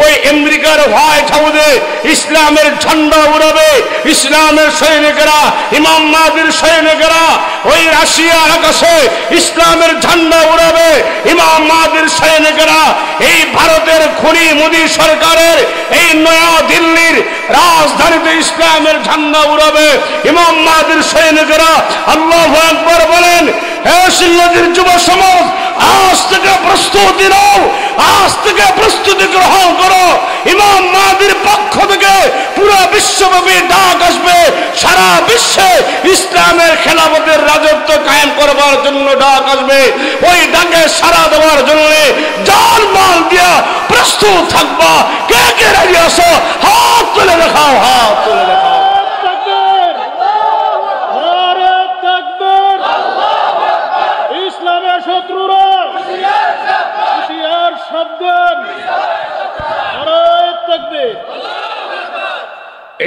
ওই আমেরিকার হোয়াইট হাউসে ইসলামের ঝান্ডা উড়াবে ইসলামের সৈনিকেরা, ইমাম মাহদির সৈনিকেরা। ওই রাশিয়ার আকাশে ইসলামের ঝান্ডা উড়াবে ইমাম মাহদির সৈনিকেরা। এই ভারতের খুনি মোদী সরকারের এই নয়া দিল্লির রাজধানীতে ইসলামের ঝান্ডা উড়াবে ইমাম মাহদির সৈনিকেরা। আল্লাহু আকবার বলেন। হে সিলেটের যুব সমাজ, আজ থেকে প্রস্তুতি নাও, আজ থেকে প্রস্তুতি গ্রহণ করো। ইমাম মাহদির পক্ষ থেকে পুরো বিশ্বব্যাপী ডাক আসবে, সারা বিশ্বে ইসলামের খেলাফতের রাজত্ব কায়েম করবার জন্য ডাক আসবে। ওই ডাকে সাড়া দেওয়ার জন্য জান মাল দিয়া প্রস্তুত থাকবা। কে কে রাজি আছো? হাত তুলে দেখাও, হাত তুলে দেখাও। ইসলামের শত্রুরা হুঁশিয়ার সাবধান।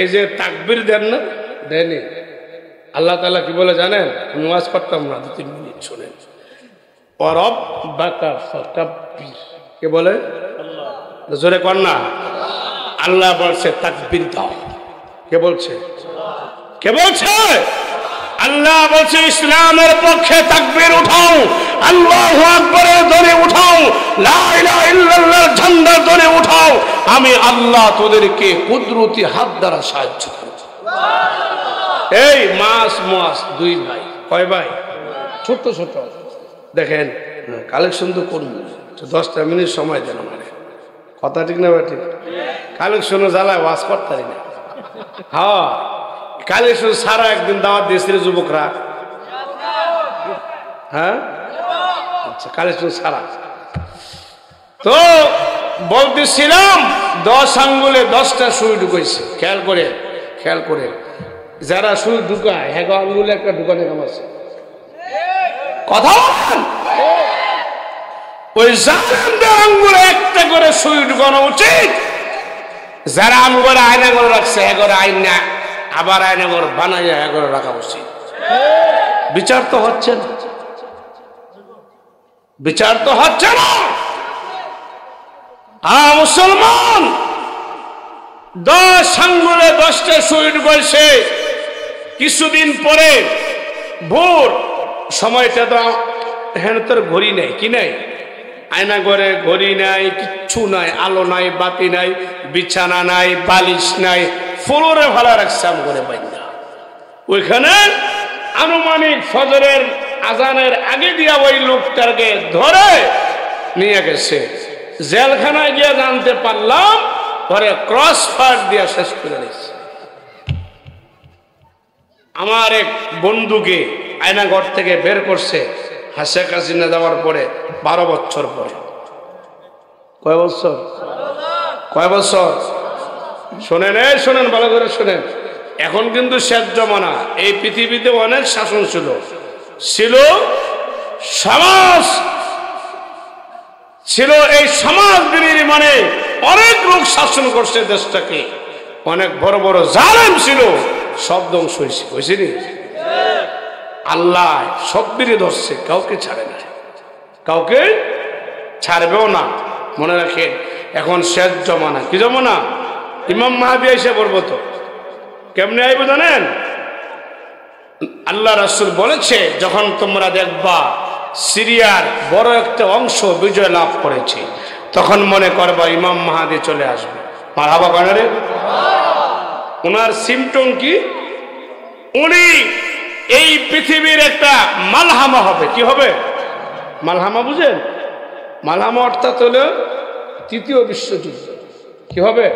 এই যে তাকবীর দেন না, দেয়নি। আল্লাহ তাআলা কি বলে জানেন? আমি ওয়াজ করতাম না, 2-3 মিনিট শুনেন। ওয়ারাব্বাকা ফাকাব্বির, কে বলে? আল্লাহ। জোরে কর না। আল্লাহ বলছে তাকবীর দাও। কে বলছে? কে বলছে? আল্লাহ বলছে ইসলামের পক্ষে তাকবীর উঠাও, আল্লাহু আকবারের ধ্বনি উঠাও, লা ইলাহা ইল্লাল্লাহর ঝান্ডা ধ্বনি উঠাও। আমি আল্লাহ তোদেরকে কুদরতি হাত দ্বারা সাহায্য করব। এই মাস 2 ভাই, কয় ভাই? ছোট ছোট। দেখেন কালেকশন তো করুন, 10টা মিনিট সময় দেন আমারে। কথা ঠিক না? ঠিক। কালেকশনে জ্বালায় ওয়াজ করতে পারি না। হ্যাঁ, কালেকশন সারা একদিন দাওয়াত দিয়েছিল যুবকরা। হ্যাঁ, আচ্ছা, কালেকশন সারা তো বলতেছিলাম 10 আঙ্গুলে 10টা সুই ঢুকাইছে। খেয়াল করে, খেয়াল করে। যারা সুই ঢুকায়, হ্যাঁ, আঙ্গুলে একটা ঢুকানো কাম আছে। কথা ওই জালেমদের আঙ্গুলে একটা করে সুই ঢুকানো উচিত। যারা আঙ্গুলে আয়না করে রাখছে, এগোরে আয়না আবার আয়না করে বানাইয়া এগোরে রাখা উচিত। বিচার তো হচ্ছে না, বিচার তো হচ্ছে না। মুসলমান 10 আঙ্গুলে 10টা সুই ঢুকাইছে। কিছুদিন পরে ভোর সময়টা তো হ্যাঁ, তোর ঘড়ি নাই, কি নাই? আয়না ঘরে ঘড়ি নাই, কিচ্ছু নাই, আলো নাই, বাতি নাই, বিছানা নাই, বালিশ নাই, ফ্লোরে ভালো রাখছাম করে বাইন্দা। ওইখানে আনুমানিক ফজরের আজানের আগে দিয়া ওই লোকটাকে ধরে নিয়ে গেছে। জেলখানায় গিয়ে জানতে পারলাম ঘরে ক্রস ফায়ার দিয়া শেষ করে দিচ্ছে। আমার এক বন্ধুকে আয়নাঘর থেকে বের করছে শেখ হাসিনা যাওয়ার পরে 12 বছর পরে। কয় বছর? কয় বছর? শোনেন, শোনেন, ভালো করে শোনেন। এখন কিন্তু শেষ জমানা। এই পৃথিবীতে অনেক শাসন ছিল, সমাজ ছিল। এই সমাজ বিরোধী মানে অনেক লোক শাসন করছে দেশটাকে। অনেক বড় বড় জালেম ছিল, সব ধ্বংস হয়েছে। আল্লাহ সব বিরোধী ধরছে, কাউকে ছাড়ে না, কাউকে ছাড়বেও না। মনে রাখেন, এখন শেষ জমানা। কি জমানা? ইমাম মাহদী এসে পড়বো। তো কেমনে আইব জানেন? আল্লাহ রাসূল বলেছে, যখন তোমরা দেখবা সিরিয়ার বড় একটা অংশ বিজয় লাভ করেছে, তখন মনে করবা ইমাম মাহদী চলে আসবে। মারহাবা কানারে। ওনার সিমটম কি? উনি এই পৃথিবীর একটা মালহামা হবে। কি হবে? মালহামা বুঝেন? মালহামা অর্থাৎ হলো 3য় বিশ্বযুদ্ধ। কি হবে?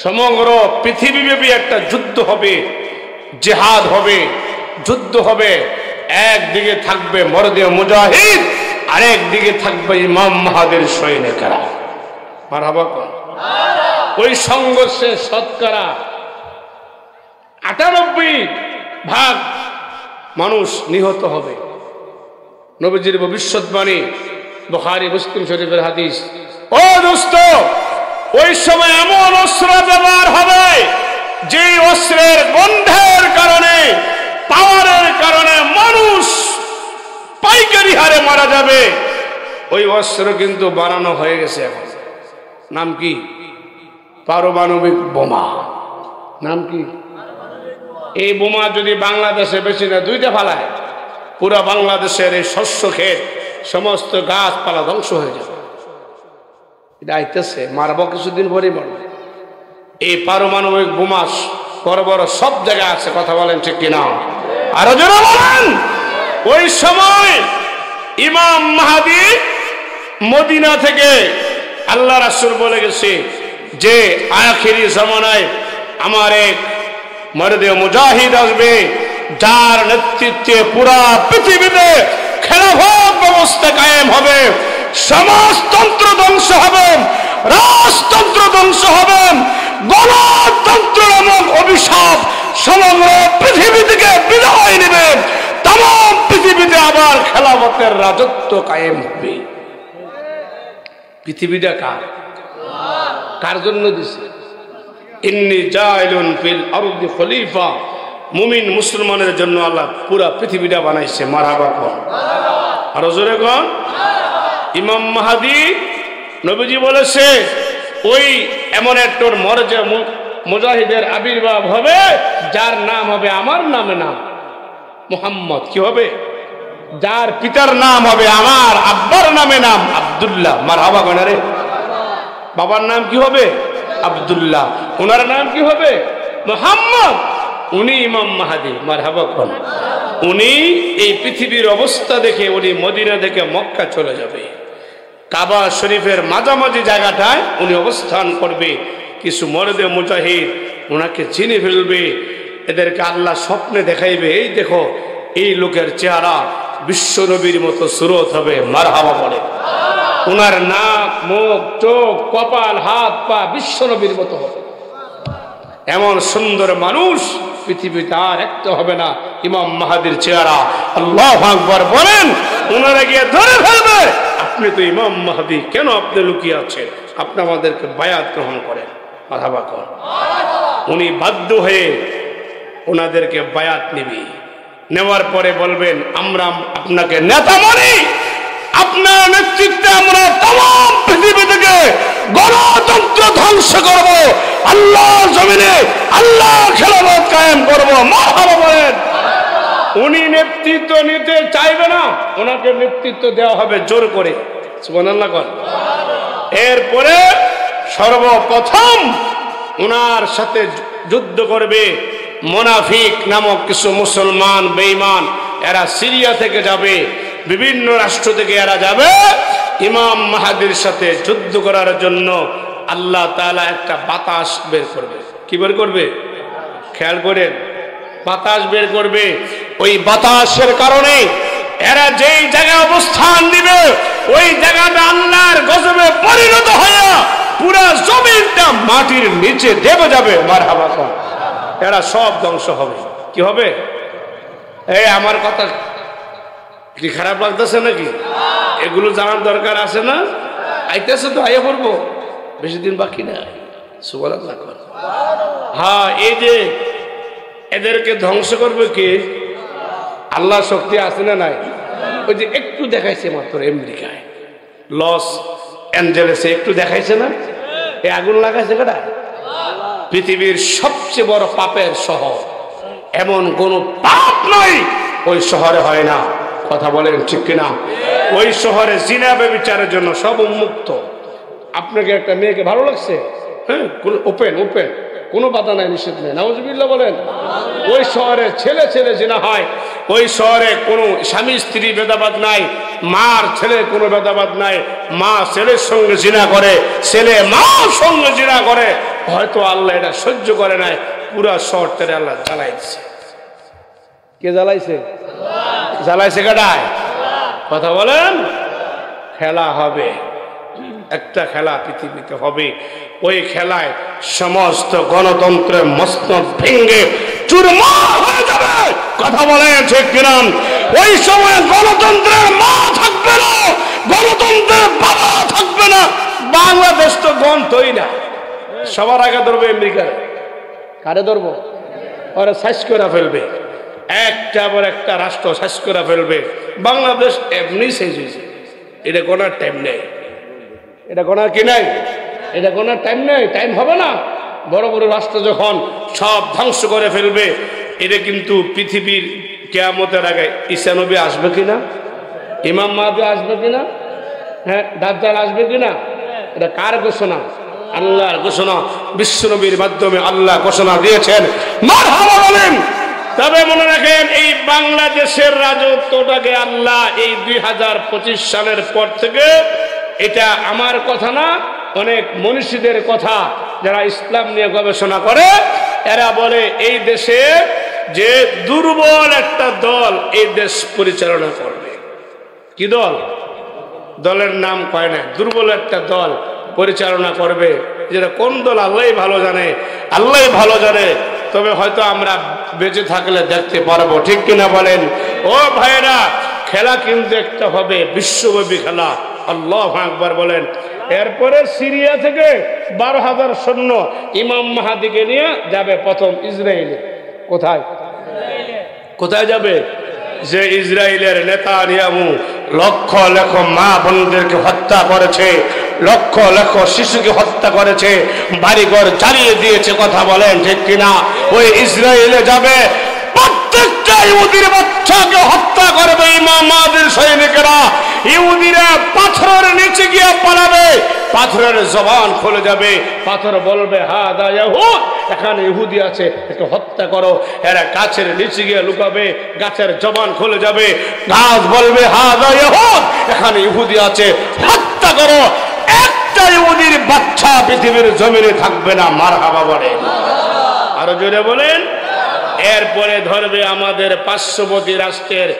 সমগ্র পৃথিবীব্যাপী একটা যুদ্ধ হবে, জিহাদ হবে, যুদ্ধ হবে। একদিকে থাকবে মরদে মুজাহিদ, আরেক দিকে থাকবে ইমাম মাহদীর সৈনিকেরা। মারহাবা। ওই সংঘর্ষে শতকরা 98% মানুষ নিহত হবে। নবীজির ভবিষ্যৎবাণী, বুখারী মুসলিম শরীফের হাদিস। ও দোস্ত, ওই সময় এমন অস্ত্র ব্যবহার হবে যে অস্ত্রের গন্ধের কারণে, পাওয়ারের কারণে মানুষ পাইকারি হারে মারা যাবে। ওই অস্ত্র কিন্তু বানানো হয়ে গেছে এখন। নাম কি? পারমাণবিক বোমা। নাম কি? এই বোমা যদি বাংলাদেশে বেশি না দুইটা ফালায়, পুরা বাংলাদেশের এই শস্য ক্ষেত সমস্ত গাছপালা ধ্বংস হয়ে যাবে। এটা আইতেছে, মারব কিছুদিন পরে মারব। এই পারমাণবিক বোমা বড় বড় সব জায়গায় আছে, কথা বলেন ঠিক কিনা? আরো জোরে বলেন। ওই সময় ইমাম মাহদী মদিনা থেকে আল্লাহ রাসূল বলে গেছে যে আখিরি জামানায় আমার এক মর্দে মুজাহিদ আসবে, যার নেতৃত্বে পুরা পৃথিবীতে খেলাফত ব্যবস্থা কায়েম হবে, সমাজতন্ত্র ধ্বংস হবে, রাজতন্ত্র ধ্বংস হবে, গণতন্ত্র নামক অভিশাপ সমগ্র পৃথিবী থেকে বিদায় নেবে, তাম পৃথিবীতে আবার খেলাফতের রাজত্ব কায়েম হবে। পৃথিবীটা কার? কার জন্য দিছে? ইন্নী জাইলুন ফিল আরদি খলিফা। মুমিন মুসলমানের জন্য আল্লাহ পুরা পৃথিবীটা বানাইছে। মারহাবা কোন? আরো জোরে কোন? ইমাম মাহদী নবীজি বলেছে ওই এমন একজন মর্যাদা মুজাহিদের আবির্ভাব হবে, যার নাম হবে আমার নামে নাম মুহাম্মদ। কি হবে? যার পিতার নাম হবে আমার আব্বার নামে নাম আব্দুল্লাহ। মারহাবা কোন? রে বাবার নাম কি হবে? আব্দুল্লাহ। ওনার নাম কি হবে? মুহাম্মদ। উনি ইমাম মাহদী। মারহাবা কোন? উনি এই পৃথিবীর অবস্থা দেখে উনি মদিনা থেকে মক্কা চলে যাবে, কাবা শরীফের মাঝামাঝি জায়গাটায় উনি অবস্থান করবে। কিছু মর্দে মুজাহিদ ওনাকে চিনে ফেলবে, এদেরকে আল্লাহ স্বপ্নে দেখাইবে, এই দেখো এই লোকের চেহারা বিশ্ব নবীর মতো সুরত হবে। মারহাবা বলে। ওনার নাক, মুখ, চোখ, কপাল, হাত পা বিশ্ব নবীর মতো হবে। এমন সুন্দর মানুষ পৃথিবীতে আর একটা হবে না। ইমাম মাহদীর চেহারা আল্লাহু আকবার বলেন। ওনারা গিয়ে ধরে ফেলবে, আপনি তো ইমাম মাহদী, কেন আপনি লুকিয়ে আছেন? আপনি আমাদেরকে বায়াত গ্রহণ করেন। মারহাবা করেন। উনি বাধ্য হয়ে ওনাদেরকে বায়াত নিবি। নেওয়ার পরে বলবেন, আমরা আপনাকে নেতা মানি, আপনার নেতৃত্বে আমরা তাম পৃথিবী থেকে গণতন্ত্র ধ্বংস করব, আল্লাহর জমিনে আল্লাহর খেলাফত কায়েম করব। মারহাবা বলেন। উনি নেতৃত্ব নিতে চাইবে না, ওনাকে নেতৃত্ব দেওয়া হবে জোর করে। সুবহানাল্লাহ কর। এরপরে সর্বপ্রথম ওনার সাথে যুদ্ধ করবে মুনাফিক নামক কিছু মুসলমান বেঈমান। এরা সিরিয়া থেকে যাবে, বিভিন্ন রাষ্ট্র থেকে এরা যাবে ইমাম মাহদীর সাথে যুদ্ধ করার জন্য। আল্লাহ তাআলা একটা বাতাস বের করবে। কি বের করবে? খেয়াল করেন, বাতাস বের করবে। ওই বাতাসের কারণে এরা যেই জায়গায় অবস্থান দিবে, ওই জায়গাটা আল্লাহর গজবে পরিণত হয়ে পুরা জমিনটা মাটির নিচে দেবে যাবে। মারহাবা কোন? এরা সব ধ্বংস হবে। কি হবে? এই আমার কথা কি খারাপ লাগতেছে নাকি? এগুলো জানার দরকার আছে না? আইতেছে তো, আইয়া পড়বো, বেশি দিন বাকি না। সুবহানাল্লাহ কর। হ্যাঁ, এই যে এদেরকে ধ্বংস করবে কে? আল্লাহ শক্তি আছে না নাই? ওই যে একটু দেখাইছে মাত্র আমেরিকায়, লস অ্যাঞ্জেলেসে একটু দেখাইছে না? এই আগুন লাগাইছে কেডা? পৃথিবীর সবচেয়ে বড় পাপের শহর, এমন কোন পাপ নাই ওই শহরে হয় না। কথা বলেন ঠিক কিনা? ওই শহরে জিনা ব্যভিচারের জন্য সব উন্মুক্ত। আপনাকে একটা মেয়েকে ভালো লাগছে, হ্যাঁ, ওপেন ওপেন, কোনো বাধা নাই, নিষেধ নেই। নাউজুবিল্লাহ বলেন। ওই শহরে ছেলে ছেলে জিনা হয়। ওই শহরে কোনো স্বামী স্ত্রী ভেদাভেদ নাই, মার ছেলে কোনো ভেদাভেদ নাই। মা ছেলের সঙ্গে জিনা করে, ছেলে মার সঙ্গে জিনা করে। হয়তো আল্লাহ এটা সহ্য করে নাই, পুরা শহরটারে আল্লাহ জ্বালাইছে। কে জ্বালাইছে? জ্বালাইছে কাটায়? কথা বলেন। খেলা হবে, একটা খেলা পৃথিবীতে হবে। ওই খেলায় সমস্ত গণতন্ত্রের মসনদ ভেঙে চুরমার হয়ে যাবে। কথা বলেন ঠিক কিনা? ওই সময় গণতন্ত্রের মা থাকবে না, গণতন্ত্রের বাবা থাকবে না। বাংলাদেশ তো গণতই না। সবার আগে ধরবে আমেরিকা। কারে ধরবো? ওরা সাইজ করে ফেলবে, একটা পর একটা রাষ্ট্র শেষ করে ফেলবে। বাংলাদেশ এমনি শেষ হয়েছে, এটা গোনার টাইম নেই, এটা গোনার কি নাই? এটা কোনো টাইম নেই, টাইম হবে না। বড় বড় রাষ্ট্র যখন সব ধ্বংস করে ফেলবে, এটা কিন্তু পৃথিবীর কিয়ামতের আগে ঈসা নবী আসবে কিনা, ইমাম মাহদী আসবে কিনা, হ্যাঁ দাজ্জাল আসবে কিনা, এটা কার ঘোষণা? আল্লাহর ঘোষণা। বিশ্বনবীর মাধ্যমে আল্লাহ ঘোষণা দিয়েছেন। মারহাবা বলেন। তবে মনে রাখেন, এই বাংলাদেশের রাজত্বটাকে আল্লাহ এই 2025 সালের পর থেকে, এটা আমার কথা না, অনেক মনীষীদের কথা, যারা ইসলাম নিয়ে গবেষণা করে, এরা বলে এই দেশে যে দুর্বল একটা দল এই দেশ পরিচালনা করবে। কি দল? দলের নাম কয় না, দুর্বল একটা দল পরিচালনা করবে। যেটা কোন দল আল্লাহই ভালো জানে, আল্লাহই ভালো জানে। তবে হয়তো আমরা বেঁচে থাকলে দেখতে পারবো, ঠিক কিনা বলেন? ও ভাইরা, খেলা কিন্তু একটা হবে, বিশ্বব্যাপী খেলা। আল্লাহু আকবার বলেন। এরপরে সিরিয়া থেকে 12,000 সৈন্য ইমাম মাহদীকে নিয়ে যাবে প্রথম ইসরায়েলে। কোথায়? কোথায় যাবে? যে ইসরায়েলের নেতানিয়াহু লক্ষ লক্ষ মা বোনদেরকে হত্যা করেছে, লক্ষ লক্ষ শিশুকে হত্যা করেছে, বাড়িঘর জ্বালিয়ে দিয়েছে। কথা বলেন ঠিক কিনা? ওই ইসরায়েলে যাবে, প্রত্যেকটা ইহুদির বাচ্চাকে হত্যা করবে ইমাম মাহদীর সৈনিকেরা। ইহুদিরা পাথরের নিচে গিয়ে পালাবে, পাথরের জবান খুলে যাবে, পাথর বলবে হাদা ইয়াহুদ, এখানে ইহুদি আছে, একে হত্যা করো। এরা গাছের নিচে গিয়ে লুকাবে, গাছের জবান খুলে যাবে, গাছ বলবে হাদা ইয়াহুদ, এখানে ইহুদি আছে, হত্যা করো। একটা ইহুদির বাচ্চা পৃথিবীর জমিনে থাকবে না। মারহাবা বলেন, আরো জোরে বলেন। এরপরে ধরবে আমাদের পার্শ্ববর্তী রাষ্ট্রের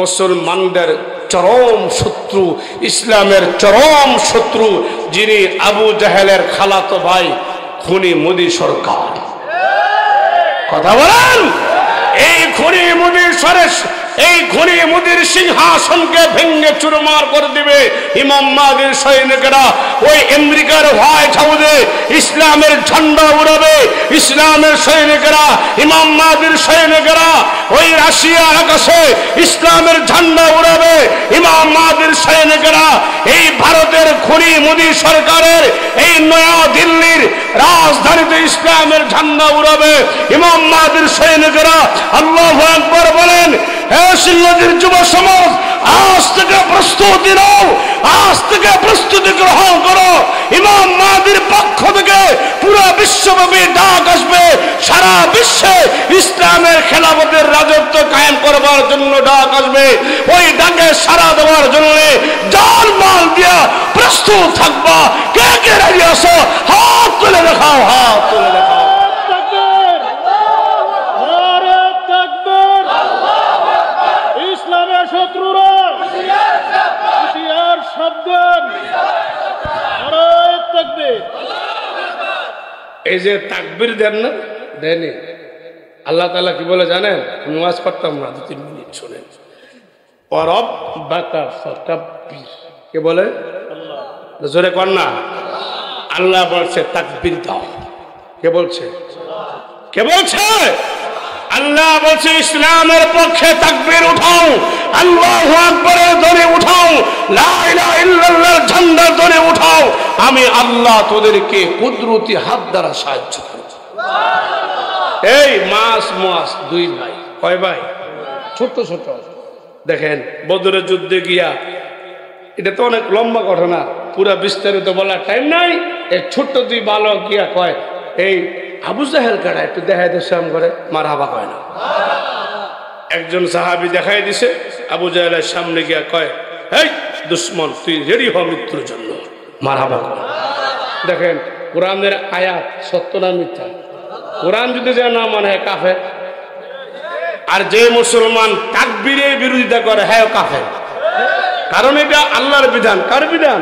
মুসলমানদের চরম শত্রু, ইসলামের চরম শত্রু, যিনি আবু জাহেলের খালাতো ভাই খুনি মোদী সরকার। কথা বলেন। এই খুনি মোদীর এই খুনি মোদীর সিংহাসনকে ভেঙে চুরমার করে দিবে ইমাম মাহদীর সৈনিকেরা। ওই আমেরিকার হোয়াইট হাউসে ইসলামের ঝান্ডা উড়াবে ইসলামের সৈনিকেরা, ইমাম মাহদীর সৈনিকেরা। ওই রাশিয়ার আকাশে ইসলামের ঝান্ডা উড়াবে ইমাম মাহদীর সৈনিকেরা। এই ভারতের খুনি মোদী সরকারের এই নয়া দিল্লির রাজধানীতে ইসলামের ঝান্ডা উড়াবে ইমাম মাহদীর সৈনিকেরা। আল্লাহু আকবার বলেন। হে সিলেটের যুব সমাজ, আজ থেকে প্রস্তুতি নাও, আজ থেকে প্রস্তুতি গ্রহণ করো। ইমাম মাহদীর পক্ষ থেকে পুরো বিশ্বব্যাপী ডাক আসবে, সারা বিশ্বে ইসলামের খেলাফতের রাজত্ব কায়েম করবার জন্য ডাক আসবে। ওই ডাকে সাড়া দেওয়ার জন্য জান মাল দিয়া প্রস্তুত থাকবা। কে কে রাজি আছো? হাত তুলে দেখাও, হাত তুলে দেখাও। শত্রুরা হুঁশিয়ার সাবধান। এই যে তাকবীর দেন না, দেয়নি। আল্লাহ তাআলা কি বলে জানেন? আমি ওয়াজ করতাম না, 2-3 মিনিট শুনেন। ওয়ারাব্বাকা ফাকাব্বির। কে বলে? আল্লাহ। জোরে কর না। আল্লাহ বলছে তাকবীর দাও। কে বলছে? কে বলছে? আল্লাহ বলছে ইসলামের পক্ষে তাকবীর উঠাও, আল্লাহু আকবারের ধ্বনি উঠাও, লা ইলাহা ইল্লাল্লাহর ঝান্ডা ধ্বনি উঠাও। আমি আল্লাহ তোদেরকে কুদরতি হাত দ্বারা সাহায্য করব। এই মাস 2 ভাই, কয় ভাই? ছোট ছোট। দেখেন বদরের যুদ্ধে গিয়া, এটা তো অনেক লম্বা ঘটনা, পুরা বিস্তারিত বলার টাইম নাই। এই ছোট্ট 2 বালক গিয়া কয়, এই আবু জাহেল কাটা একটু দেখাই দিচ্ছে আম করে। মারহাবা কয় না। একজন সাহাবী দেখাই দিছে, আবু জাহেলের সামনে গিয়া কয়, এই দুশ্মন, তুই রেডি হ মৃত্যুর জন্য। মারহাবা কয়। দেখেন কোরআনের আয়াত সত্য না মিথ্যা? কোরআন যদি যা না মানে কাফের। আর যে মুসলমান তাকবীরের বিরোধিতা করে, হ্যাঁ কাফের। কারণ এটা আল্লাহর বিধান। কার বিধান?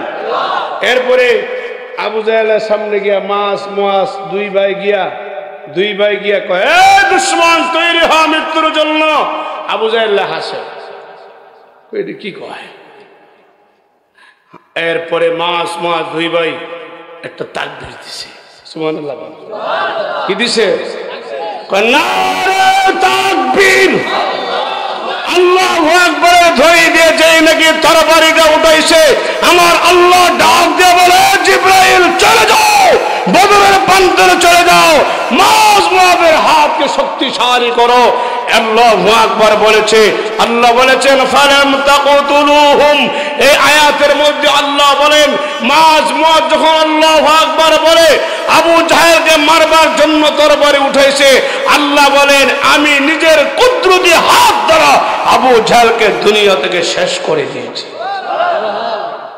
এরপরে আবু জাহেলের সামনে গিয়া মাস 2 ভাই গিয়া কয়, এ দুশমন তৈরি হ মৃত্যুর জন্য। আবু জাহেল হাসে, এটা কি কয়? এরপরে মাস 2 ভাই একটা তাকবীর দিছে। সুবহানাল্লাহ। কি দিছে? নারে তাকবীর, আল্লাহু আকবার ধরে দিয়েছে নাকি তরবারিটা উঠাইছে, আমার আল্লাহ ডাক দিয়ে বলে জিবরাইল চলে যাও, বদরের প্রান্তরে চলে যাও, মুআযের হাতকে শক্তিশালী করো। আল্লাহু আকবার বলেছে, আল্লাহ বলেছেন ফালাম তাকতুলুহুম। এই আয়াতের মধ্যে আল্লাহ বলেন মুআয যখন আল্লাহু আকবার বলে আবু জাহেলকে মারবার জন্য তরবারি উঠাইছে, আল্লাহ বলেন আমি নিজের কুদরতি হাত দ্বারা আবু জাহেলকে দুনিয়া থেকে শেষ করে দিয়েছি।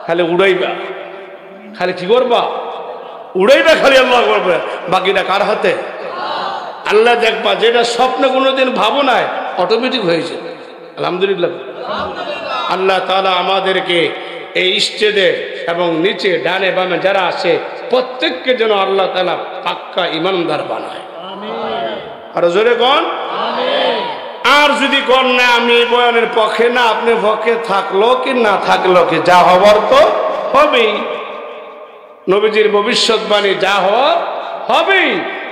খালি উড়াইবা, খালি কি করবা, উড়াইবা খালি আল্লাহ করবে, বাকিটা কার হাতে? আল্লাহ দেখবা যেটা স্বপ্নে কোনোদিন ভাবো নাই অটোমেটিক হয়েছে। আলহামদুলিল্লাহ। আল্লাহ তাআলা আমাদেরকে এই স্টেজে এবং নিচে ডানে বামে যারা আছে প্রত্যেককে যেন আল্লাহ তাআলা পাক্কা ইমানদার বানায়। আর জোরে কোন আর যদি কোন না আমি বয়ানের পক্ষে না, আপনি পক্ষে থাকলো কি না থাকলো কি, যা হবার তো হবেই। নবীজির ভবিষ্যৎবাণী যা হওয়ার হবেই,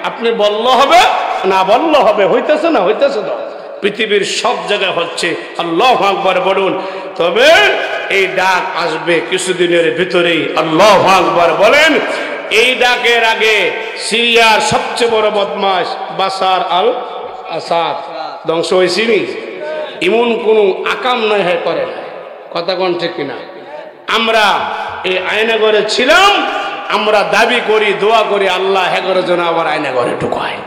আপনি বললে হবে না বললে হবে, হইতেছে না হইতেছে না, পৃথিবীর সব জায়গায় হচ্ছে। আল্লাহু আকবার বলুন। তবে এই ডাক আসবে কিছুদিনের ভিতরেই। আল্লাহু আকবার বলেন। এই ডাকের আগে সিরিয়ার সবচেয়ে বড় বদমাশ বাশার আল আসাদ ধ্বংস হয়েছিনি, এমন কোনো আকাম নয় হয় করে না, কথা কোন ঠিক কিনা? আমরা এই আয়নাঘরে ছিলাম, আমরা দাবি করি দোয়া করি আল্লাহ হেগরের জন্য আবার আয়নাঘরে ঢুকায়।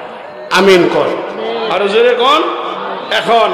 আমিন কর আর জোরে কোন। এখন